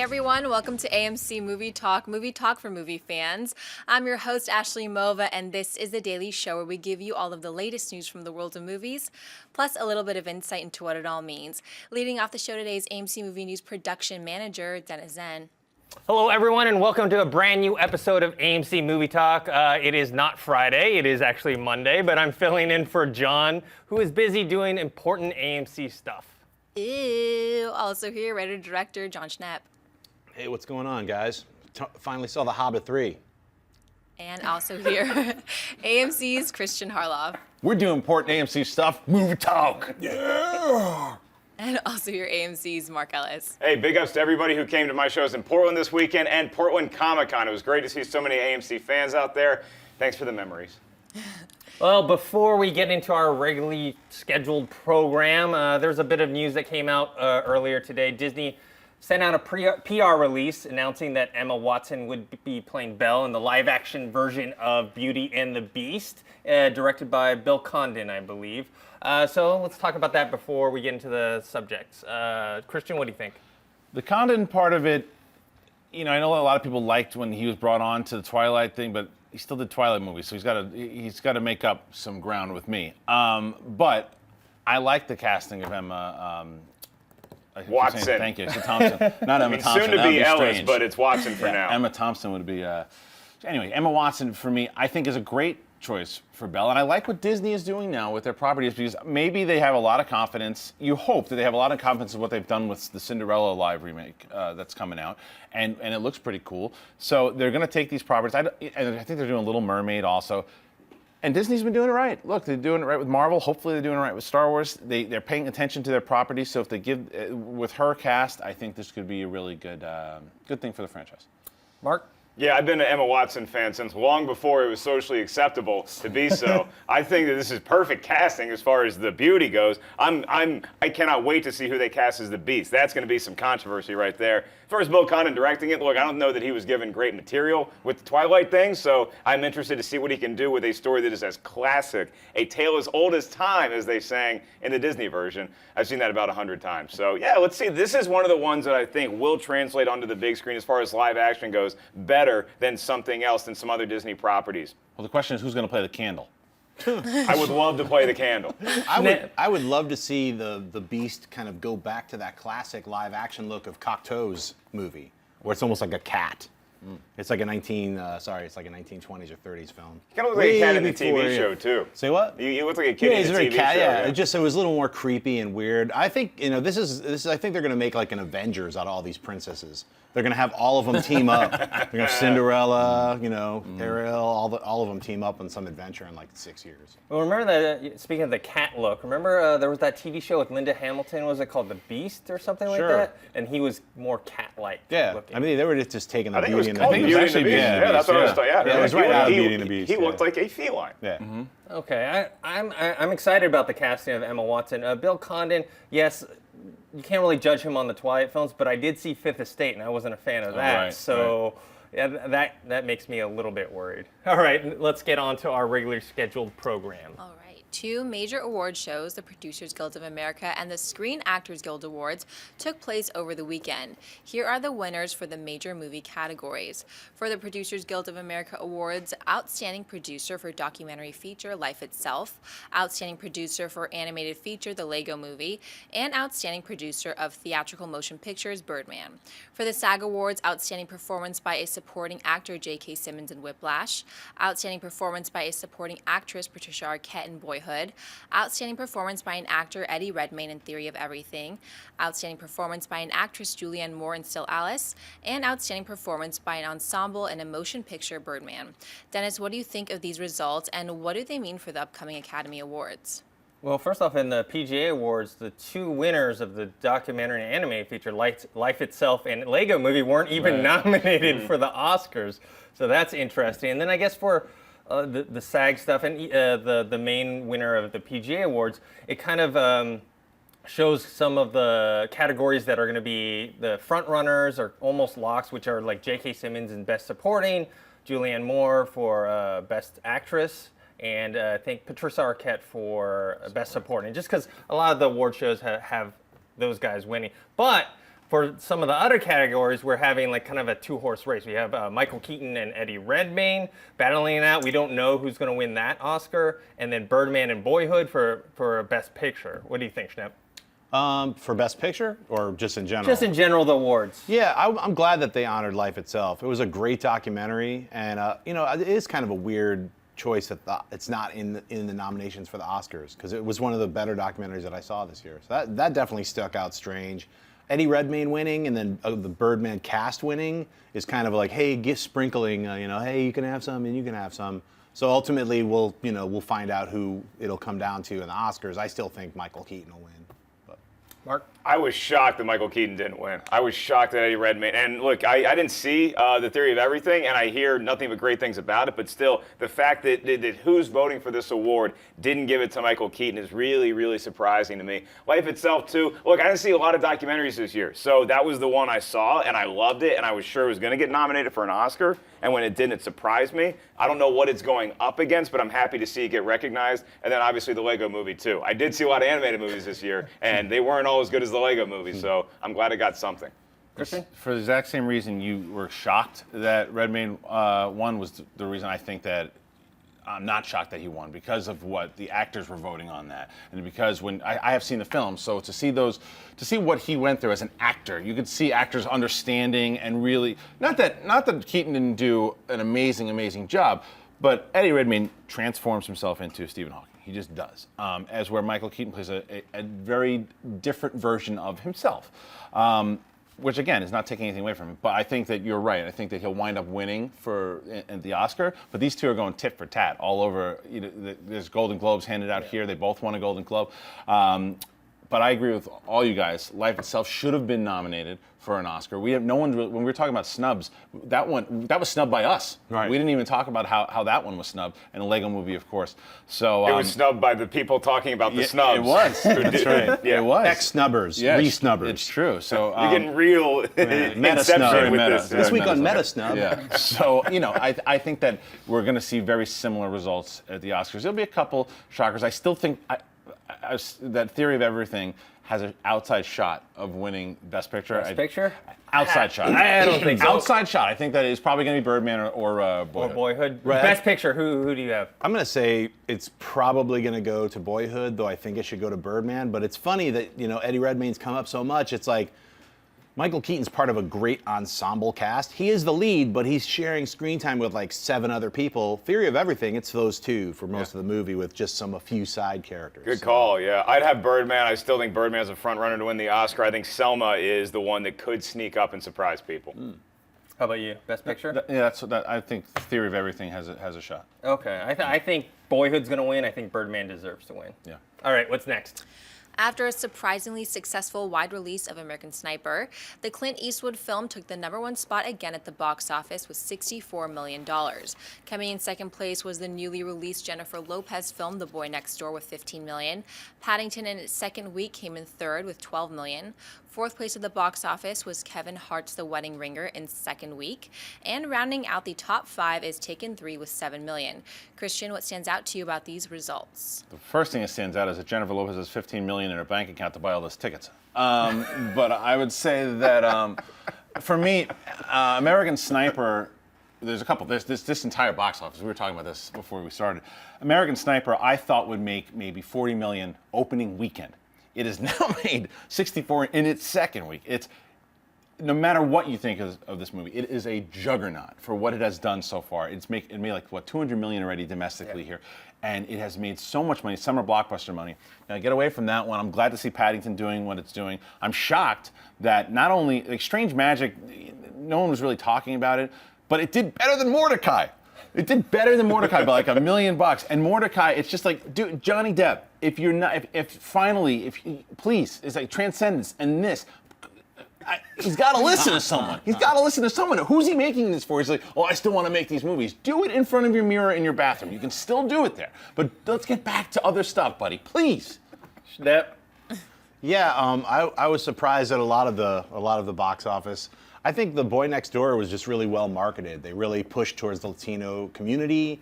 Hey everyone, welcome to AMC Movie Talk for movie fans. I'm your host, Ashley Mova, and this is the daily show where we give you all of the latest news from the world of movies, plus a little bit of insight into what it all means. Leading off the show today is AMC Movie News production manager, Dennis Zen. Hello, everyone, and welcome to a brand new episode of AMC Movie Talk. It is not Friday, it is actually Monday, but I'm filling in for John, who is busy doing important AMC stuff. Ew. Also here, writer-director John Schnapp. Hey, what's going on, guys? Finally saw The Hobbit 3. And also here, AMC's Christian Harloff. We're doing important AMC stuff. Movie Talk. Yeah! And also here, AMC's Mark Ellis. Hey, big ups to everybody who came to my shows in Portland this weekend and Portland Comic-Con. It was great to see so many AMC fans out there. Thanks for the memories. Well, before we get into our regularly scheduled program, there's a bit of news that came out earlier today. Disney sent out a PR release announcing that Emma Watson would be playing Belle in the live-action version of Beauty and the Beast, directed by Bill Condon, I believe. So let's talk about that before we get into the subjects. Christian, what do you think? The Condon part of it, you know, I know a lot of people liked when he was brought on to the Twilight thing, but he still did Twilight movies, so he's got to make up some ground with me. But I like the casting of Emma. Watson. Thank you. So Thompson. Not Emma Thompson. Soon to be Ellis, strange. but it's Watson for now. Emma Thompson would be. Anyway, Emma Watson for me, I think, is a great choice for Belle, and I like what Disney is doing now with their properties because maybe they have a lot of confidence. You hope that they have a lot of confidence in what they've done with the Cinderella live remake that's coming out, and it looks pretty cool. So they're going to take these properties, and I think they're doing Little Mermaid also. And Disney's been doing it right. Look, they're doing it right with Marvel. Hopefully they're doing it right with Star Wars. They're paying attention to their properties. So if they give, with her cast, I think this could be a really good thing for the franchise. Mark? Yeah, I've been an Emma Watson fan since long before it was socially acceptable to be so. I think that this is perfect casting as far as the beauty goes. I cannot wait to see who they cast as the Beast. That's going to be some controversy right there. As far as Bill Condon directing it, look, I don't know that he was given great material with the Twilight thing, so I'm interested to see what he can do with a story that is as classic, a tale as old as time, as they sang in the Disney version. I've seen that about 100 times. So yeah, let's see. This is one of the ones that I think will translate onto the big screen as far as live action goes better than something else than some other Disney properties. Well, the question is who's going to play the candle? I would love to play the candle. I would love to see the Beast kind of go back to that classic live action look of Cocteau's movie, where it's almost like a cat. It's like a 1920s or 30s film. He kind of looks like a cat in the TV show too. Say what? You look like a kid Yeah, in he's the very TV cat. show. Yeah, it was a little more creepy and weird. I think this is. I think they're going to make like an Avengers out of all these princesses. They're going to have all of them team up. They're going to have Cinderella, Ariel, all of them team up on some adventure in like 6 years. Well, remember that, speaking of the cat look, remember there was that TV show with Linda Hamilton, was it called The Beast or something like that? And he was more cat-like looking. I mean, they were just taking the I think it Beauty was and the called Beast. Beauty and the Beast. Yeah, that's what I was talking about. Yeah, it was right out of Beauty and the Beast. He looked like a feline. Yeah. Okay, I'm excited about the casting of Emma Watson. Bill Condon, yes, you can't really judge him on the Twilight films, but I did see Fifth Estate, and I wasn't a fan of that. Yeah, that makes me a little bit worried. All right, let's get on to our regularly scheduled program. All right. Two major award shows, the Producers Guild of America and the Screen Actors Guild Awards, took place over the weekend. Here are the winners for the major movie categories. For the Producers Guild of America Awards, Outstanding Producer for Documentary Feature, Life Itself, Outstanding Producer for Animated Feature, The Lego Movie, and Outstanding Producer of Theatrical Motion Pictures, Birdman. For the SAG Awards, Outstanding Performance by a Supporting Actor, J.K. Simmons in Whiplash, Outstanding Performance by a Supporting Actress, Patricia Arquette in Boyhood, Outstanding Performance by an Actor, Eddie Redmayne in Theory of Everything, Outstanding Performance by an Actress, Julianne Moore in Still Alice, and Outstanding Performance by an Ensemble in a Motion Picture, Birdman. Dennis, what do you think of these results, and what do they mean for the upcoming Academy Awards? Well, first off, in the PGA Awards, the two winners of the documentary and animated feature, Life Itself and Lego Movie, weren't even nominated for the Oscars. So that's interesting. And then I guess for the SAG stuff and the main winner of the PGA Awards, it kind of shows some of the categories that are going to be the front runners or almost locks, which are like J.K. Simmons in Best Supporting, Julianne Moore for Best Actress, and I think Patricia Arquette for Best Supporting, just because a lot of the award shows have those guys winning. But for some of the other categories, we're having like kind of a two-horse race. We have Michael Keaton and Eddie Redmayne battling it out. We don't know who's going to win that Oscar. And then Birdman and Boyhood for Best Picture. What do you think, Schnepp? For Best Picture or just in general? Just in general, the awards. Yeah, I'm glad that they honored Life Itself. It was a great documentary, and it is kind of a weird choice that it's not in the nominations for the Oscars, because it was one of the better documentaries that I saw this year. So that definitely stuck out strange. Eddie Redmayne winning and then the Birdman cast winning is kind of like, hey, gift sprinkling. Hey, you can have some and you can have some. So ultimately, we'll find out who it'll come down to in the Oscars. I still think Michael Keaton will win. Mark? I was shocked that Michael Keaton didn't win. I was shocked that Eddie Redmayne. And look, I didn't see The Theory of Everything, and I hear nothing but great things about it. But still, the fact that who's voting for this award didn't give it to Michael Keaton is really, really surprising to me. Life Itself, too. Look, I didn't see a lot of documentaries this year. So that was the one I saw, and I loved it, and I was sure it was going to get nominated for an Oscar. And when it didn't, it surprised me. I don't know what it's going up against, but I'm happy to see it get recognized. And then obviously the Lego Movie, too. I did see a lot of animated movies this year, and they weren't all as good as the Lego Movie, so I'm glad it got something. Christian? For the exact same reason you were shocked that Redmayne won was the reason I think that I'm not shocked that he won, because of what the actors were voting on that, and because when I have seen the film, so to see what he went through as an actor, you could see actors understanding and really not that Keaton didn't do an amazing job, but Eddie Redmayne transforms himself into Stephen Hawking. He just does, as where Michael Keaton plays a very different version of himself. Which again is not taking anything away from him, but I think that you're right. I think that he'll wind up winning for the Oscar. But these two are going tit for tat all over. There's Golden Globes handed out here. They both won a Golden Globe. But I agree with all you guys. Life Itself should have been nominated for an Oscar. We have no one when we were talking about snubs. That was snubbed by us. Right. We didn't even talk about how that one was snubbed, and a Lego Movie, of course. So It was snubbed by the people talking about the snubs. It was. That's right. Yeah. It was. Ex-snubbers, Yes, re-snubbers. It's true. So You're getting real Meta-snub. inception with Meta. this. This week on Meta Meta Snub. Yeah. So, I think that we're going to see very similar results at the Oscars. There'll be a couple shockers. I still think that Theory of Everything has an outside shot of winning Best Picture. Best Picture? Outside shot. I don't think so. Outside shot. I think that it's probably going to be Birdman or Boyhood. Or Boyhood. Right. Best Picture, who do you have? I'm going to say it's probably going to go to Boyhood, though I think it should go to Birdman. But it's funny that, Eddie Redmayne's come up so much. It's like Michael Keaton's part of a great ensemble cast. He is the lead, but he's sharing screen time with like 7 other people. Theory of Everything, it's those two for most of the movie with just a few side characters. Good call, yeah. I'd have Birdman. I still think Birdman's a front runner to win the Oscar. I think Selma is the one that could sneak up and surprise people. How about you? Best Picture? I think Theory of Everything has a shot. Okay. I think Boyhood's going to win. I think Birdman deserves to win. Yeah. All right, what's next? After a surprisingly successful wide release of American Sniper, the Clint Eastwood film took the #1 spot again at the box office with $64 million. Coming in second place was the newly released Jennifer Lopez film The Boy Next Door with $15 million. Paddington in its second week came in third with $12 million. Fourth place at the box office was Kevin Hart's The Wedding Ringer in second week. And rounding out the top 5 is Taken 3 with $7 million. Christian, what stands out to you about these results? The first thing that stands out is that Jennifer Lopez has $15 million in her bank account to buy all those tickets. But I would say that for me, American Sniper, there's a couple. There's this entire box office. We were talking about this before we started. American Sniper, I thought would make maybe $40 million opening weekend. It has now made 64 in its second week. It's no matter what you think of this movie, it is a juggernaut for what it has done so far. It made like $200 million already domestically here, and it has made so much money, summer blockbuster money. Now get away from that one. I'm glad to see Paddington doing what it's doing. I'm shocked that not only like Strange Magic, no one was really talking about it, but it did better than Mordecai. It did better than Mordecai by like $1 million. And Mordecai, it's just like, dude, Johnny Depp, please, it's like Transcendence and this. He's got to listen to someone. He's got to listen to someone. Who's he making this for? He's like, I still want to make these movies. Do it in front of your mirror in your bathroom. You can still do it there. But let's get back to other stuff, buddy. Please. Schnepp. Yeah, I was surprised at a lot of the box office. I think The Boy Next Door was just really well marketed. They really pushed towards the Latino community.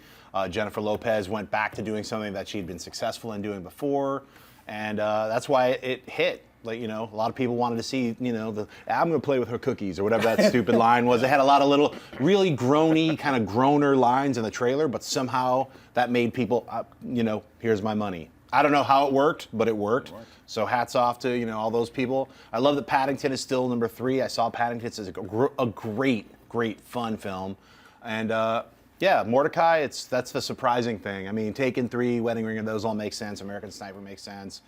Jennifer Lopez went back to doing something that she'd been successful in doing before, and that's why it hit. Like, a lot of people wanted to see, I'm going to play with her cookies or whatever that stupid line was. They had a lot of little really groany, kind of groaner lines in the trailer, but somehow that made people, here's my money. I don't know how it worked, but it worked. So hats off to, all those people. I love that Paddington is still number 3. I saw Paddington. It's a great, fun film. And Mordecai, that's the surprising thing. I mean, Taken 3, Wedding Ring, those all make sense. American Sniper makes sense.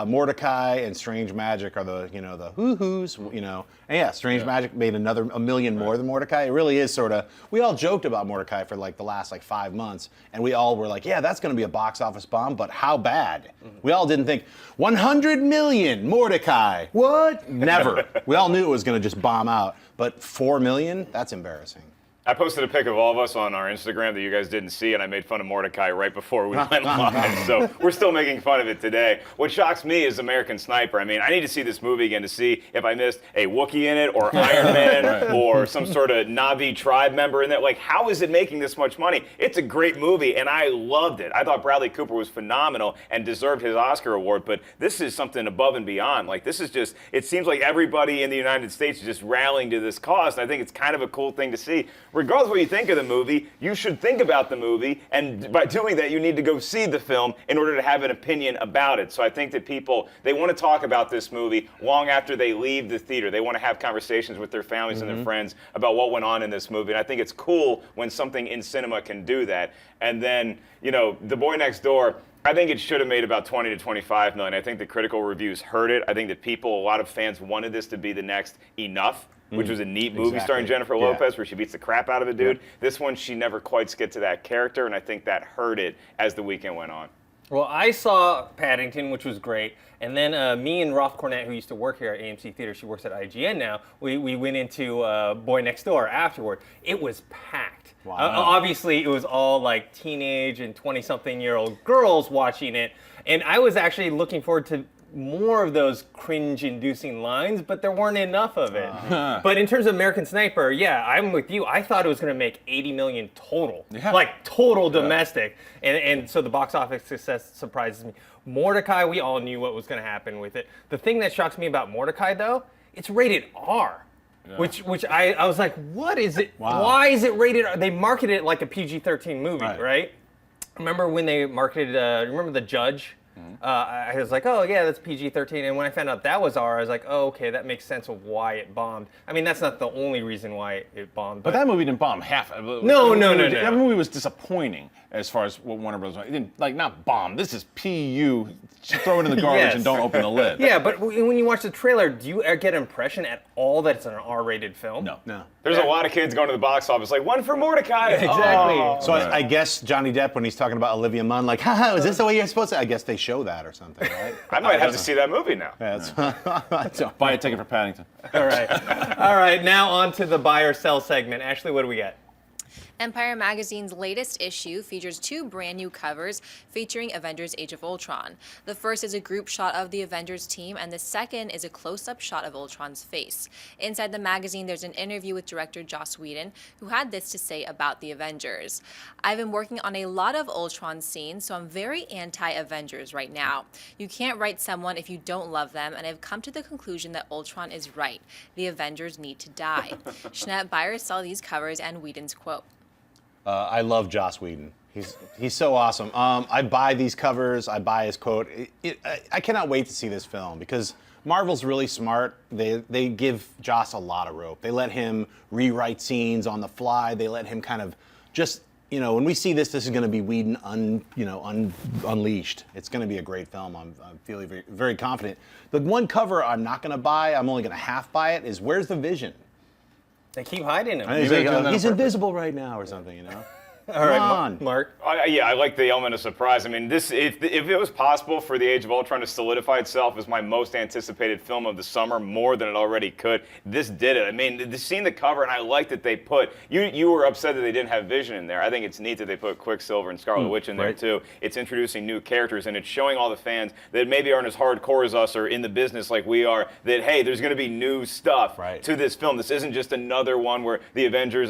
Mordecai and Strange Magic are the hoo-hoos, And yeah, Strange Magic made another $1 million more than Mordecai. It really is sort of, we all joked about Mordecai for like the last 5 months, and we all were like, yeah, that's going to be a box office bomb, but how bad? We all didn't think, 100 million, Mordecai, what? Never. We all knew it was going to just bomb out, but 4 million, that's embarrassing. I posted a pic of all of us on our Instagram that you guys didn't see, and I made fun of Mordecai right before we went live. So we're still making fun of it today. What shocks me is American Sniper. I mean, I need to see this movie again to see if I missed a Wookiee in it, or Iron Man, or some sort of Na'vi tribe member in there. Like, how is it making this much money? It's a great movie, and I loved it. I thought Bradley Cooper was phenomenal and deserved his Oscar award, but this is something above and beyond. Like, this is just, it seems like everybody in the United States is just rallying to this cause. I think it's kind of a cool thing to see. Regardless of what you think of the movie, you should think about the movie, and by doing that, you need to go see the film in order to have an opinion about it. So I think that people, they want to talk about this movie long after they leave the theater. They want to have conversations with their families and their friends about what went on in this movie, and I think it's cool when something in cinema can do that. And then, The Boy Next Door, I think it should have made about 20 to 25 million. I think the critical reviews heard it. I think that a lot of fans wanted this to be the next Enough, which was a neat movie starring Jennifer Lopez where she beats the crap out of a dude. This one, she never quite gets to that character, and I think that hurt it as the weekend went on. Well, I saw Paddington, which was great, and then me and Roth Cornett, who used to work here at AMC Theater, she works at IGN now, we went into Boy Next Door afterward. It was packed. Wow. Obviously, it was all like teenage and 20-something-year-old girls watching it, and I was actually looking forward to more of those cringe-inducing lines, but there weren't enough of it. But in terms of American Sniper, yeah, I'm with you. I thought it was going to make 80 million total, like total domestic, and so the box office success surprises me. Mordecai, we all knew what was going to happen with it. The thing that shocks me about Mordecai, though, it's rated R. Which I was like, what is it? Wow. Why is it rated R? They marketed it like a PG-13 movie, right? Remember when they marketed, remember The Judge? I was like, oh yeah, that's PG-13. And when I found out that was R, I was like, oh, okay, that makes sense of why it bombed. I mean, that's not the only reason why it bombed. But that movie didn't bomb half. No. That movie was disappointing as far as what Warner Bros. It didn't, not bomb. This is PU. Throw it in the garbage and don't open the lid. Yeah, but when you watch the trailer, do you get an impression at all that it's an R-rated film? No. There's a lot of kids going to the box office like, one for Mordecai. Exactly. Oh. So I guess Johnny Depp, when he's talking about Olivia Munn, like, haha, is this the way you're supposed to? I guess they show that or something, right? I might have to see that movie now. Buy a ticket for Paddington. All right. Now on to the buy or sell segment. Ashley, what do we got? Empire Magazine's latest issue features 2 brand new covers featuring Avengers Age of Ultron. The first is a group shot of the Avengers team, and the second is a close-up shot of Ultron's face. Inside the magazine, there's an interview with director Joss Whedon, who had this to say about the Avengers. I've been working on a lot of Ultron scenes, so I'm very anti-Avengers right now. You can't write someone if you don't love them, and I've come to the conclusion that Ultron is right. The Avengers need to die. Schnepp, buy or sell these covers and Whedon's quote. I love Joss Whedon. He's so awesome. I buy these covers. I buy his quote. I cannot wait to see this film because Marvel's really smart. They give Joss a lot of rope. They let him rewrite scenes on the fly. They let him kind of just, when we see this is going to be Whedon unleashed. It's going to be a great film. I'm feeling very, very confident. The one cover I'm not going to buy, I'm only going to half buy it, is Where's the Vision? They keep hiding him. He's invisible right now or something, All right, Mark. I like the element of surprise. I mean, if it was possible for the Age of Ultron to solidify itself as my most anticipated film of the summer, more than it already could, this did it. I mean, seeing the cover, and I like that they put, you were upset that they didn't have Vision in there. I think it's neat that they put Quicksilver and Scarlet Witch in there too. It's introducing new characters, and it's showing all the fans that maybe aren't as hardcore as us or in the business like we are, that, hey, there's going to be new stuff to this film. This isn't just another one where the Avengers,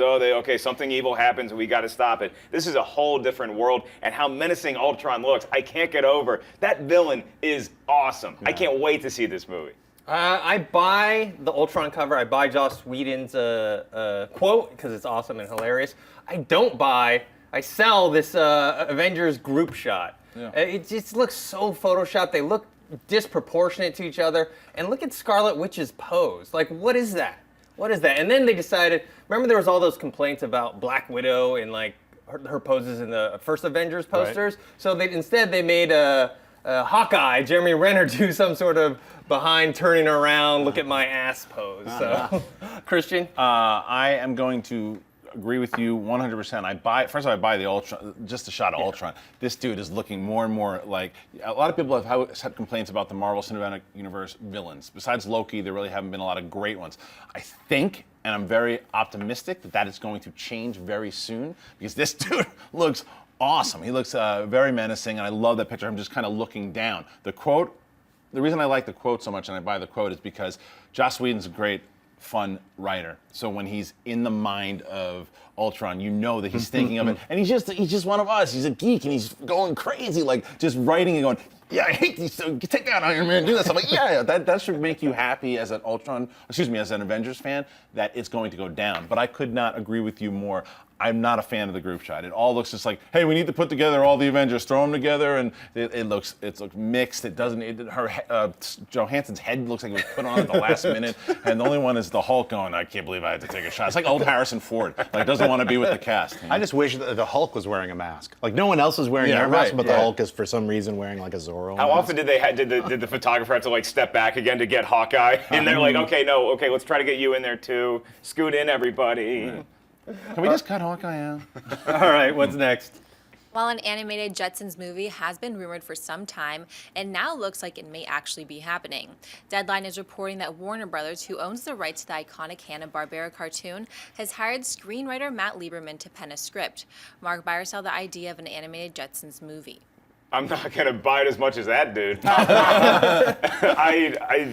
something evil happens and we got to stop it. it. This is a whole different world, and how menacing Ultron looks, I can't get over. That villain is awesome. I can't wait to see this movie. I buy the Ultron cover. I buy Joss Whedon's quote because it's awesome and hilarious. I sell this Avengers group shot. Yeah. It just looks so photoshopped. They look disproportionate to each other. And look at Scarlet Witch's pose. Like, what is that? What is that? And then they decided, remember there was all those complaints about Black Widow and like her poses in the first Avengers posters? Right. So instead they made Hawkeye, Jeremy Renner, do some sort of behind turning around, look at my ass pose. So, Christian? I am going to agree with you 100%. First of all, I buy the Ultron, just a shot of Ultron. This dude is looking more and more like, a lot of people have had complaints about the Marvel Cinematic Universe villains. Besides Loki, there really haven't been a lot of great ones. I think, and I'm very optimistic, that is going to change very soon, because this dude looks awesome. He looks very menacing, and I love that picture. I'm just kind of looking down. The reason I like the quote so much and I buy the quote is because Joss Whedon's a great, fun writer. So when he's in the mind of Ultron, you know that he's thinking of it. And he's just one of us. He's a geek and he's going crazy, like just writing and going, yeah, I hate these. So take down Iron Man, do this. I'm like, yeah, that should make you happy as an as an Avengers fan, that it's going to go down. But I could not agree with you more. I'm not a fan of the group shot. It all looks just like, hey, we need to put together all the Avengers, throw them together, and it looks mixed. It doesn't. Johansson's head looks like it was put on at the last minute, and the only one is the Hulk going, I can't believe I had to take a shot. It's like old Harrison Ford, like doesn't want to be with the cast. You know? I just wish that the Hulk was wearing a mask. Like no one else is wearing their mask, but the Hulk is for some reason wearing like a Zorro. How often did the photographer have to like step back again to get Hawkeye? And they're like, okay, let's try to get you in there too. Scoot in, everybody. Can we just cut Hawkeye out? All right, what's next? While an animated Jetsons movie has been rumored for some time, it now looks like it may actually be happening. Deadline is reporting that Warner Brothers, who owns the rights to the iconic Hanna-Barbera cartoon, has hired screenwriter Matt Lieberman to pen a script. Mark, buy or sell the idea of an animated Jetsons movie? I'm not gonna buy it as much as that dude.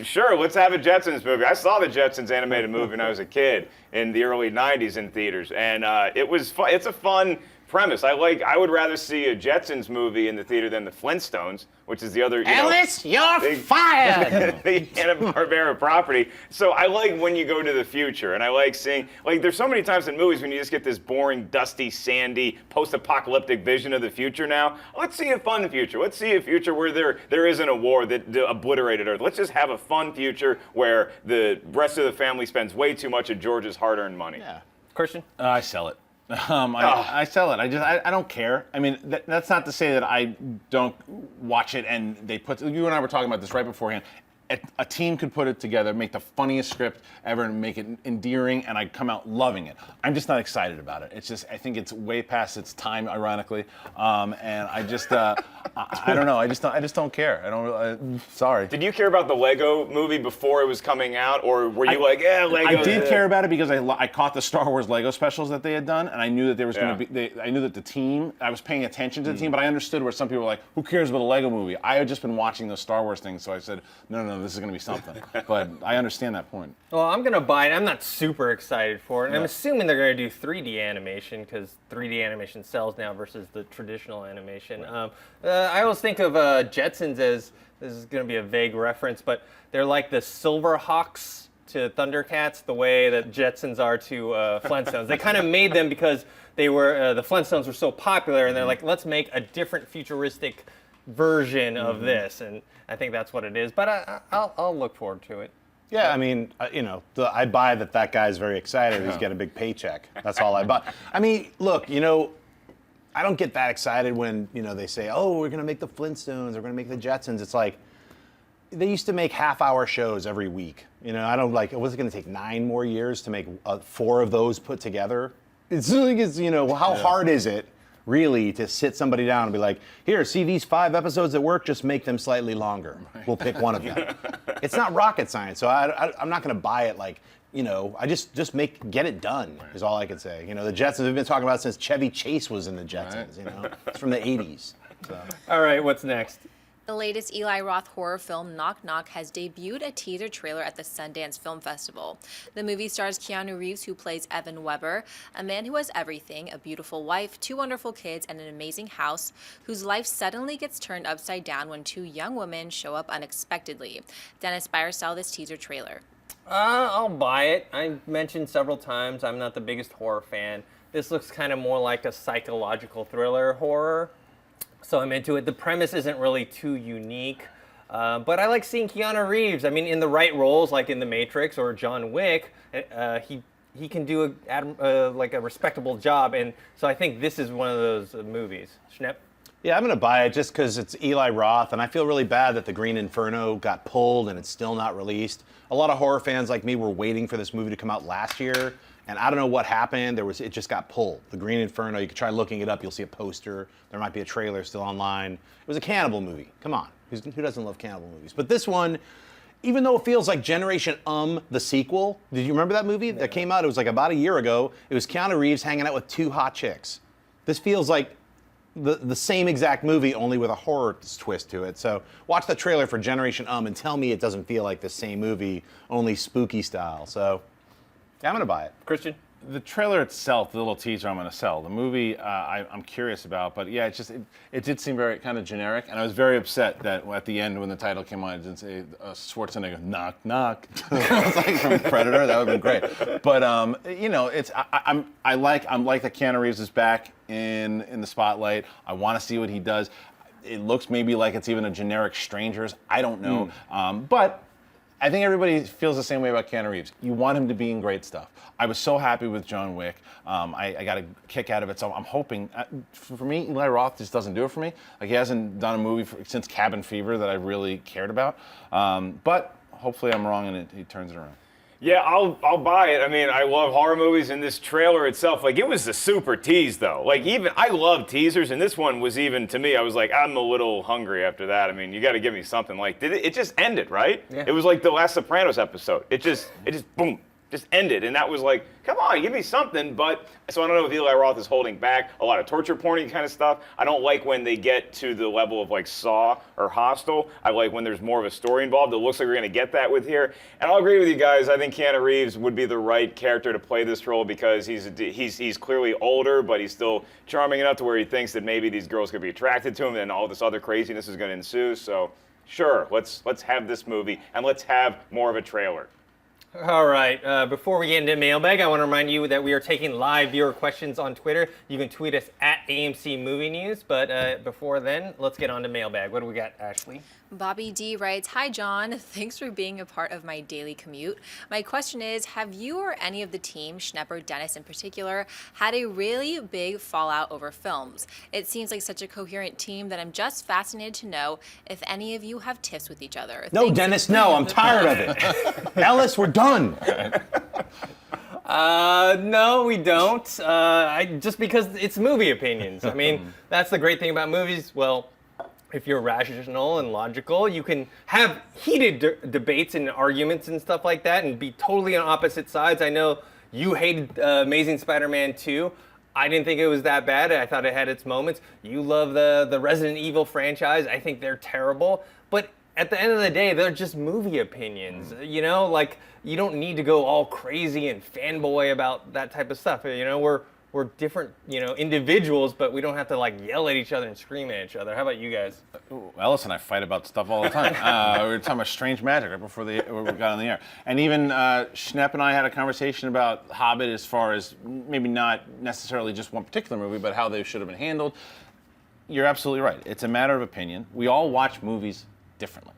Sure, let's have a Jetsons movie. I saw the Jetsons animated movie when I was a kid in the early '90s in theaters, and it was fun. It's a fun premise. I would rather see a Jetsons movie in the theater than the Flintstones, which is the other. Alice, you're fired. The Hanna-Barbera property. So I like when you go to the future, and I like seeing there's so many times in movies when you just get this boring, dusty, sandy, post-apocalyptic vision of the future. Now let's see a fun future. Let's see a future where there isn't a war that obliterated Earth. Let's just have a fun future where the rest of the family spends way too much of George's hard-earned money. Yeah, Christian? I sell it. I sell it. I don't care. I mean, that's not to say that I don't watch it and you and I were talking about this right beforehand. A team could put it together, make the funniest script ever, and make it endearing, and I'd come out loving it. I'm just not excited about it. It's just, I think it's way past its time, ironically, and I just, I don't know. I just don't care. Sorry. Did you care about the Lego movie before it was coming out, or were you Lego? I did care about it because I caught the Star Wars Lego specials that they had done, and I knew that there was going to be. I knew that the team. I was paying attention to the team, but I understood where some people were like, "Who cares about a Lego movie?" I had just been watching those Star Wars things, so I said, "No, this is going to be something." But I understand that point. Well, I'm going to buy it. I'm not super excited for it. And I'm assuming they're going to do 3D animation because 3D animation sells now versus the traditional animation. Right. I always think of Jetsons as, this is going to be a vague reference, but they're like the Silverhawks to Thundercats the way that Jetsons are to Flintstones. They kind of made them because they were the Flintstones were so popular, and they're like, let's make a different futuristic version of this, and I think that's what it is. But I'll look forward to it. Yeah, I mean, I buy that guy's very excited. He's getting a big paycheck. That's all I buy. I mean, look, I don't get that excited when they say, "Oh, we're gonna make the Flintstones, we're gonna make the Jetsons." It's like they used to make half-hour shows every week. I don't like. Was it gonna take 9 more years to make 4 of those put together? It's like how hard is it? Really, to sit somebody down and be like, here, see these 5 episodes that work, just make them slightly longer. We'll pick one of them. It's not rocket science, so I'm not going to buy it like, I just get it done, is all I can say. The Jetsons have been talking about since Chevy Chase was in the Jetsons, It's from the 80s. So. All right, what's next? The latest Eli Roth horror film, Knock Knock, has debuted a teaser trailer at the Sundance Film Festival. The movie stars Keanu Reeves, who plays Evan Weber, a man who has everything, a beautiful wife, 2 wonderful kids, and an amazing house, whose life suddenly gets turned upside down when 2 young women show up unexpectedly. Dennis Byers saw this teaser trailer. I'll buy it. I mentioned several times I'm not the biggest horror fan. This looks kind of more like a psychological thriller horror. So I'm into it. The premise isn't really too unique, but I like seeing Keanu Reeves. I mean, in the right roles, like in The Matrix or John Wick, he can do like a respectable job, and so I think this is one of those movies. Schnepp? Yeah, I'm going to buy it just because it's Eli Roth, and I feel really bad that The Green Inferno got pulled and it's still not released. A lot of horror fans like me were waiting for this movie to come out last year, and I don't know what happened. It just got pulled. The Green Inferno, you can try looking it up. You'll see a poster. There might be a trailer still online. It was a cannibal movie. Come on. Who doesn't love cannibal movies? But this one, even though it feels like Generation the sequel, did you remember that movie that came out? It was like about a year ago. It was Keanu Reeves hanging out with 2 hot chicks. This feels like the same exact movie, only with a horror twist to it. So watch the trailer for Generation and tell me it doesn't feel like the same movie, only spooky style. So yeah, I'm going to buy it. Christian? The trailer itself, the little teaser, I'm going to sell. The movie, I'm curious about, but yeah, it did seem very kind of generic, and I was very upset that at the end when the title came on, it didn't say Schwarzenegger, knock, knock. It's like from Predator. That would have been great. But you know, I'm like that Keanu Reeves is back in the spotlight. I want to see what he does. It looks maybe like it's even a generic Strangers. I don't know, but I think everybody feels the same way about Keanu Reeves. You want him to be in great stuff. I was so happy with John Wick. I got a kick out of it, so I'm hoping. For me, Eli Roth just doesn't do it for me. Like, he hasn't done a movie since Cabin Fever that I really cared about. But hopefully I'm wrong and he turns it around. Yeah, I'll buy it. I mean, I love horror movies, and this trailer itself, like, it was a super tease, though. Like, even, I love teasers, and this one was even, to me, I was like, I'm a little hungry after that. I mean, you got to give me something. Like, it just ended, right? Yeah. It was like the last Sopranos episode. It just boom, just ended, and that was like, come on, give me something. But so I don't know if Eli Roth is holding back a lot of torture porny kind of stuff. I don't like when they get to the level of like Saw or Hostel. I like when there's more of a story involved. It looks like we're going to get that with here. And I'll agree with you guys. I think Keanu Reeves would be the right character to play this role because he's clearly older, but he's still charming enough to where he thinks that maybe these girls could be attracted to him, and all this other craziness is going to ensue. So sure, let's have this movie, and let's have more of a trailer. All right, before we get into Mailbag, I want to remind you that we are taking live viewer questions on Twitter. You can tweet us at AMC Movie News, but before then, let's get on to Mailbag. What do we got, Ashley? Bobby D writes, "Hi John, thanks for being a part of my daily commute. My question is, have you or any of the team, Schnepper, Dennis in particular, had a really big fallout over films? It seems like such a coherent team that I'm just fascinated to know if any of you have tiffs with each other." No, Thanks. Dennis, no, I'm tired of it. Ellis, we're done. No, we don't. Just because it's movie opinions. I mean, that's the great thing about movies. Well, if you're rational and logical, you can have heated debates and arguments and stuff like that and be totally on opposite sides. I know you hated Amazing Spider-Man 2. I didn't think it was that bad. I thought it had its moments. You love the Resident Evil franchise. I think they're terrible. But at the end of the day, they're just movie opinions. You know, like, you don't need to go all crazy and fanboy about that type of stuff. You know, we're different, you know, individuals, but we don't have to like yell at each other and scream at each other. How about you guys? Ellis and I fight about stuff all the time. We were talking about Strange Magic right before we got on the air. And even Schnepp and I had a conversation about Hobbit as far as maybe not necessarily just one particular movie, but how they should have been handled. You're absolutely right. It's a matter of opinion. We all watch movies differently.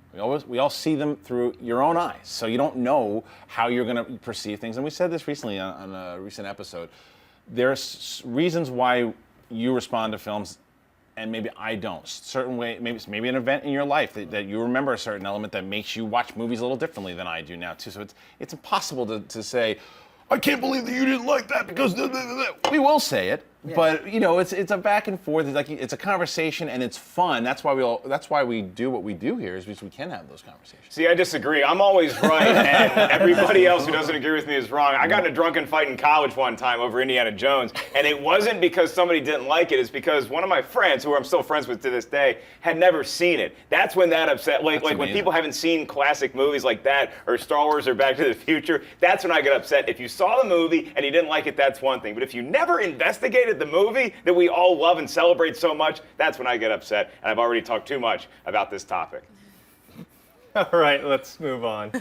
We all see them through your own eyes. So you don't know how you're going to perceive things. And we said this recently on a recent episode. There's reasons why you respond to films and maybe I don't. Certain way, maybe an event in your life that you remember a certain element that makes you watch movies a little differently than I do now too. So it's impossible to say, I can't believe that you didn't like that because we will say it, But you know, it's a back and forth. It's a conversation and it's fun. That's why we do what we do here, is because we can have those conversations. See, I disagree. I'm always right, and everybody else who doesn't agree with me is wrong. I got in a drunken fight in college one time over Indiana Jones, and it wasn't because somebody didn't like it. It's because one of my friends, who I'm still friends with to this day, had never seen it. That's when that upset. Like when people haven't seen classic movies like that, or Star Wars, or Back to the Future. That's when I get upset. If you saw the movie and you didn't like it, that's one thing. But if you never investigated the movie that we all love and celebrate so much, that's when I get upset. And I've already talked too much about this topic. All right, let's move on.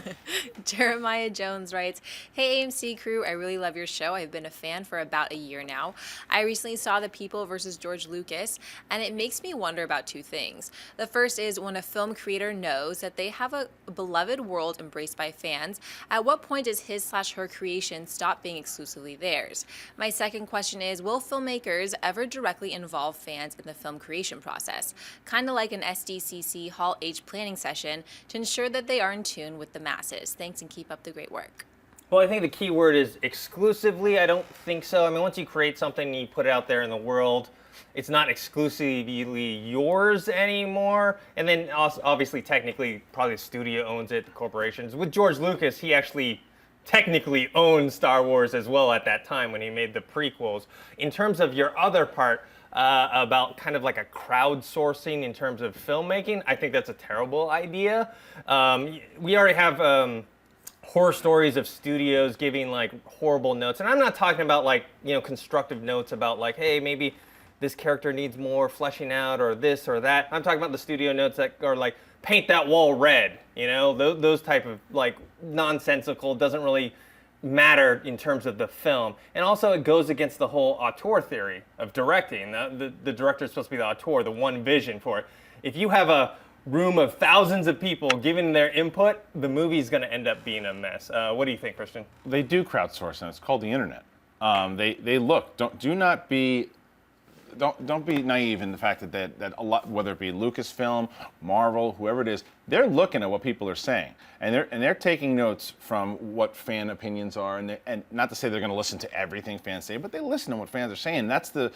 Jeremiah Jones writes, "Hey AMC crew, I really love your show. I've been a fan for about a year now. I recently saw The People versus George Lucas, and it makes me wonder about two things. The first is, when a film creator knows that they have a beloved world embraced by fans, at what point does his/her creation stop being exclusively theirs? My second question is, will filmmakers ever directly involve fans in the film creation process? Kind of like an SDCC Hall H planning session to ensure that they are in tune with the masses. Thanks and keep up the great work." Well, I think the key word is exclusively. I don't think so. I mean, once you create something and you put it out there in the world, it's not exclusively yours anymore. And then also, obviously, technically, probably the studio owns it, the corporations. With George Lucas, he actually technically owned Star Wars as well at that time when he made the prequels. In terms of your other part, about kind of like a crowdsourcing in terms of filmmaking, I think that's a terrible idea. We already have horror stories of studios giving like horrible notes, and I'm not talking about like, you know, constructive notes about like, hey, maybe this character needs more fleshing out or this or that. I'm talking about the studio notes that are like, paint that wall red, you know, those type of like nonsensical, doesn't really matter in terms of the film. And also it goes against the whole auteur theory of directing. The director is supposed to be the auteur, the one vision for it. If you have a room of thousands of people giving their input, the movie's going to end up being a mess. What do you think, Christian? They do crowdsource, and it's called the internet. They look. Don't be naive in the fact that a lot, whether it be Lucasfilm, Marvel, whoever it is, they're looking at what people are saying, and they're taking notes from what fan opinions are, and not to say they're going to listen to everything fans say, but they listen to what fans are saying. That's the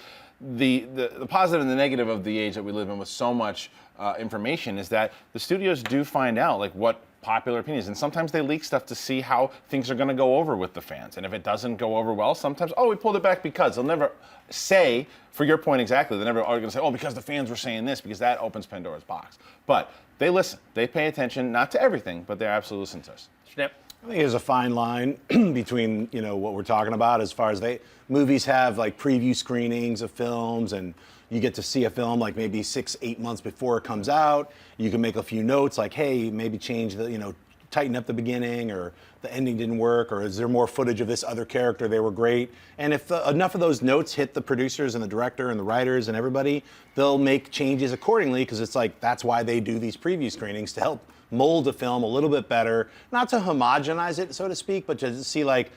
positive and the negative of the age that we live in with so much information, is that the studios do find out like what popular opinions, and sometimes they leak stuff to see how things are going to go over with the fans. And if it doesn't go over well, sometimes, we pulled it back because. They'll never say, for your point exactly, they're never going to say, because the fans were saying this, because that opens Pandora's box. But they listen. They pay attention, not to everything, but they're absolutely listening to us. Snip. I think there's a fine line between, you know, what we're talking about as far as movies have like preview screenings of films, and you get to see a film like maybe 6-8 months before it comes out. You can make a few notes like, hey, maybe change the, you know, tighten up the beginning, or the ending didn't work, or is there more footage of this other character? They were great. And if enough of those notes hit the producers and the director and the writers and everybody, they'll make changes accordingly, because it's like, that's why they do these preview screenings, to help mold a film a little bit better, not to homogenize it, so to speak, but to see like,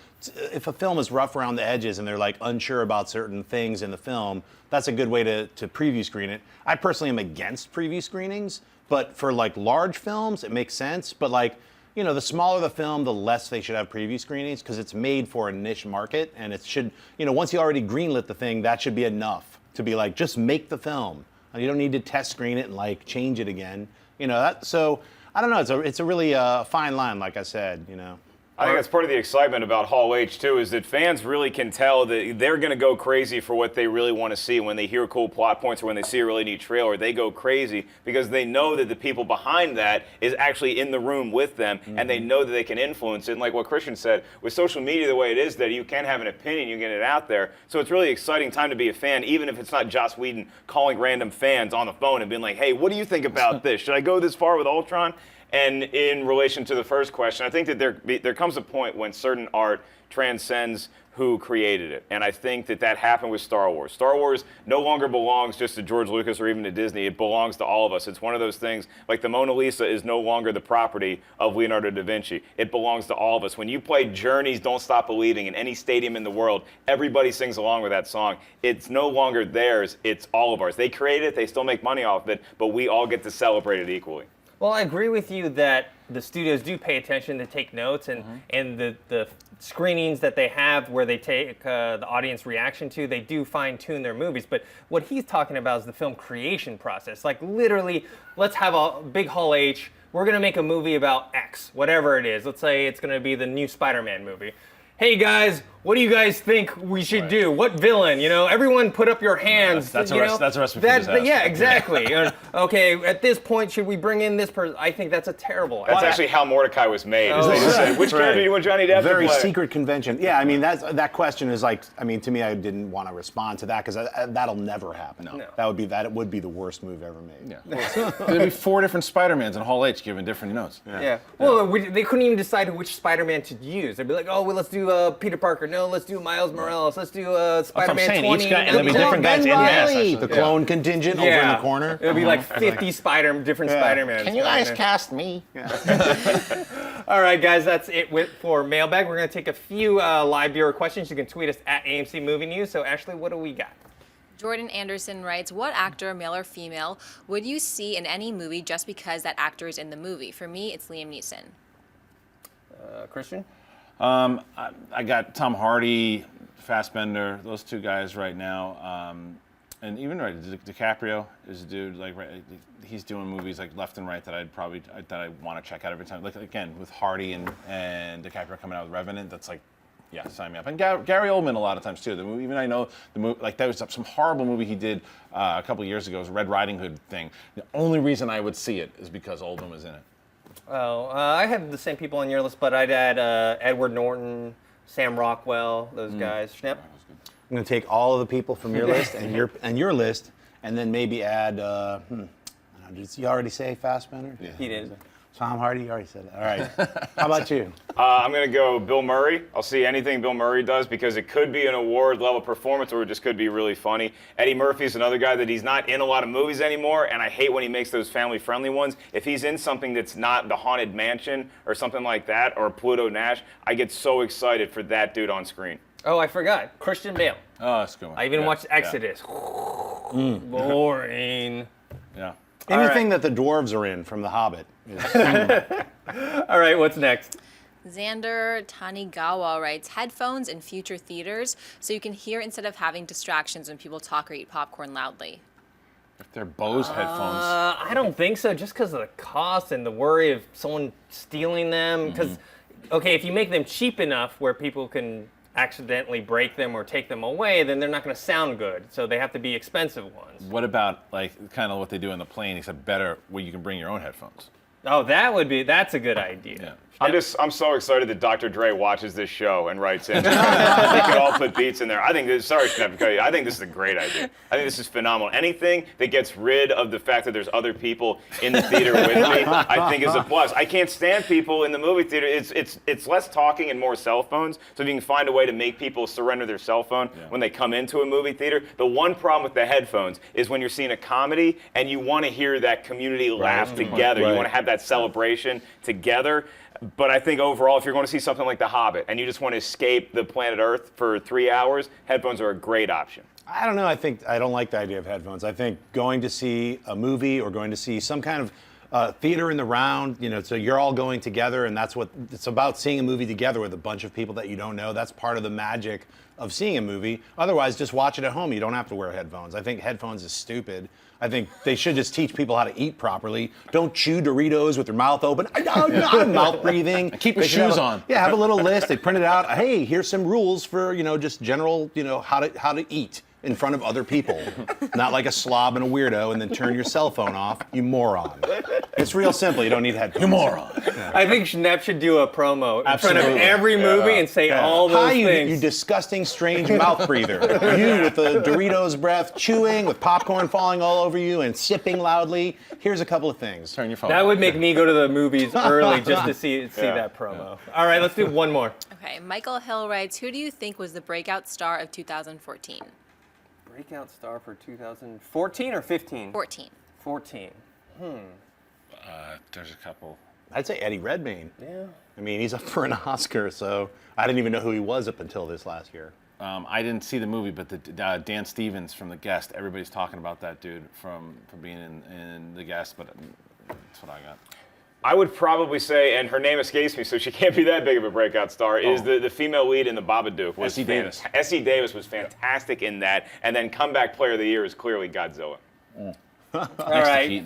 if a film is rough around the edges and they're like unsure about certain things in the film, that's a good way to preview screen it. I personally am against preview screenings, but for like large films, it makes sense. But like, you know, the smaller the film, the less they should have preview screenings, because it's made for a niche market, and it should, you know, once you already greenlit the thing, that should be enough to be like, just make the film. You don't need to test screen it and like change it again. You know, so I don't know. It's a really fine line, like I said. You know. I think that's part of the excitement about Hall H, too, is that fans really can tell that they're going to go crazy for what they really want to see. When they hear cool plot points or when they see a really neat trailer, they go crazy because they know that the people behind that is actually in the room with them, and they know that they can influence it. And like what Christian said, with social media the way it is, that you can have an opinion, you get it out there. So it's really exciting time to be a fan, even if it's not Joss Whedon calling random fans on the phone and being like, hey, what do you think about this? Should I go this far with Ultron? And in relation to the first question, I think that there comes a point when certain art transcends who created it. And I think that happened with Star Wars. Star Wars no longer belongs just to George Lucas or even to Disney. It belongs to all of us. It's one of those things, like the Mona Lisa is no longer the property of Leonardo da Vinci. It belongs to all of us. When you play Journey's Don't Stop Believing in any stadium in the world, everybody sings along with that song. It's no longer theirs. It's all of ours. They created it. They still make money off of it. But we all get to celebrate it equally. Well, I agree with you that the studios do pay attention to take notes, and the screenings that they have where they take the audience reaction to, they do fine-tune their movies. But what he's talking about is the film creation process. Like literally, let's have a big Hall H. We're going to make a movie about X, whatever it is. Let's say it's going to be the new Spider-Man movie. Hey guys, what do you guys think we should do? What villain? You know, everyone put up your hands. That's a recipe for disaster. Yeah, exactly. Okay, at this point, should we bring in this person? I think that's a terrible idea. That's actually how Mordecai was made. Is they just said, which character do you want Johnny Depp to Very play? secret convention. Yeah, I mean that question is like, I mean, to me, I didn't want to respond to that because that'll never happen. No. That would be the worst move ever made. Yeah. There'd be 4 different Spider-Mans in Hall H giving different notes. Yeah. Well, they couldn't even decide which Spider-Man to use. They'd be like, oh, well, let's do Peter Parker. No, let's do Miles Morales. Let's do Spider-Man saying. 20. Each guy, and there'll be different guys in mass. Actually. The clone contingent over in the corner. It'll be like 50 different Spider-Mans. Can you guys cast me? All right, guys, that's it for Mailbag. We're going to take a few live viewer questions. You can tweet us at AMC Movie News. So, Ashley, what do we got? Jordan Anderson writes, what actor, male or female, would you see in any movie just because that actor is in the movie? For me, it's Liam Neeson. Christian? I got Tom Hardy, Fassbender, those 2 guys right now. And even DiCaprio is a dude, like, he's doing movies like left and right that I want to check out every time. Like, again, with Hardy and DiCaprio coming out with Revenant, that's like, yeah, sign me up. And Gary Oldman a lot of times too. The movie, even I know the movie, like that was some horrible movie he did a couple of years ago. It was a Red Riding Hood thing. The only reason I would see it is because Oldman was in it. Oh, I have the same people on your list, but I'd add Edward Norton, Sam Rockwell, those guys. Schnepp? I'm going to take all of the people from your list and your list, and then maybe add. Did you already say Fassbender? Yeah. He did. Tom Hardy, you already said it. All right. How about you? I'm going to go Bill Murray. I'll see anything Bill Murray does because it could be an award-level performance or it just could be really funny. Eddie Murphy's another guy that he's not in a lot of movies anymore, and I hate when he makes those family-friendly ones. If he's in something that's not The Haunted Mansion or something like that or Pluto Nash, I get so excited for that dude on screen. Oh, I forgot. Christian Bale. Oh, that's a good one. I even watched Exodus. Boring. Yeah. Anything that the dwarves are in from The Hobbit. All right, what's next? Xander Tanigawa writes, headphones in future theaters so you can hear instead of having distractions when people talk or eat popcorn loudly. If they're Bose headphones. I don't think so, just because of the cost and the worry of someone stealing them. Because, okay, if you make them cheap enough where people can accidentally break them or take them away, then they're not going to sound good. So they have to be expensive ones. What about like kind of what they do in the plane, except better, where you can bring your own headphones? Oh, that's a good idea. Yeah. I'm so excited that Dr. Dre watches this show and writes in. We could all put beats in there. I think this is a great idea. I think this is phenomenal. Anything that gets rid of the fact that there's other people in the theater with me, I think is a plus. I can't stand people in the movie theater. It's less talking and more cell phones. So if you can find a way to make people surrender their cell phone when they come into a movie theater. The one problem with the headphones is when you're seeing a comedy and you want to hear that community laugh together. You want to have that celebration together. But I think overall, if you're going to see something like The Hobbit and you just want to escape the planet Earth for 3 hours, headphones are a great option. I don't know. I don't like the idea of headphones. I think going to see a movie or going to see some kind of theater in the round, so you're all going together, and that's what it's about, seeing a movie together with a bunch of people that you don't know. That's part of the magic of seeing a movie. Otherwise, just watch it at home. You don't have to wear headphones. I think headphones is stupid. I think they should just teach people how to eat properly. Don't chew Doritos with your mouth open. Mouth breathing. Keep your shoes on. Yeah, have a little list. They print it out. Hey, here's some rules for, just general, how to eat in front of other people. Not like a slob and a weirdo and then turn your cell phone off, you moron. It's real simple. You don't need headphones. You moron. Yeah. I think Schnepp should do a promo in front of every movie and say all those things. You disgusting, strange mouth breather. You with the Doritos breath, chewing with popcorn falling all over you and sipping loudly. Here's a couple of things. Turn your phone. That would make me go to the movies early just to see that promo. All right, let's do one more. Okay, Michael Hill writes, who do you think was the breakout star of 2014? Breakout star for 2014 or 15? 14. There's a couple. I'd say Eddie Redmayne. Yeah. I mean, he's up for an Oscar, so I didn't even know who he was up until this last year. I didn't see the movie, but Dan Stevens from The Guest, everybody's talking about that dude from being in The Guest, but that's what I got. I would probably say, and her name escapes me, so she can't be that big of a breakout star, is the female lead in The Babadook. Essie Davis. Essie Davis was fantastic in that, and then comeback player of the year is clearly Godzilla. All right.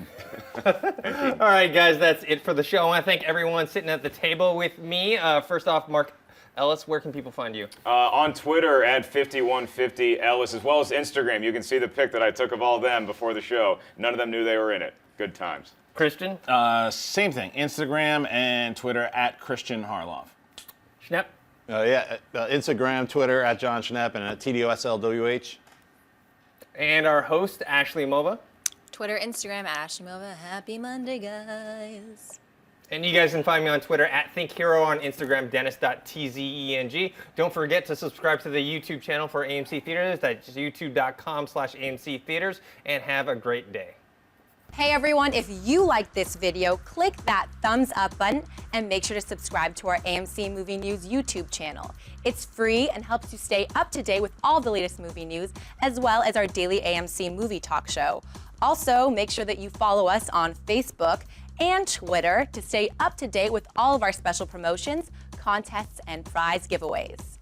All right, guys, that's it for the show. I want to thank everyone sitting at the table with me. First off, Mark Ellis, where can people find you? On Twitter at 5150 Ellis, as well as Instagram. You can see the pic that I took of all them before the show. None of them knew they were in it. Good times. Christian? Same thing. Instagram and Twitter at Christian Harloff. Schnepp? Instagram, Twitter at John Schnepp and at TDOSLWH. And our host, Ashley Mova. Twitter, Instagram, at Ashley Mova. Happy Monday, guys. And you guys can find me on Twitter at ThinkHero, on Instagram, Dennis.tzeng. Don't forget to subscribe to the YouTube channel for AMC Theaters. That's youtube.com/AMC Theaters. And have a great day. Hey everyone, if you liked this video, click that thumbs up button and make sure to subscribe to our AMC Movie News YouTube channel. It's free and helps you stay up to date with all the latest movie news, as well as our daily AMC Movie Talk show. Also, make sure that you follow us on Facebook and Twitter to stay up to date with all of our special promotions, contests, and prize giveaways.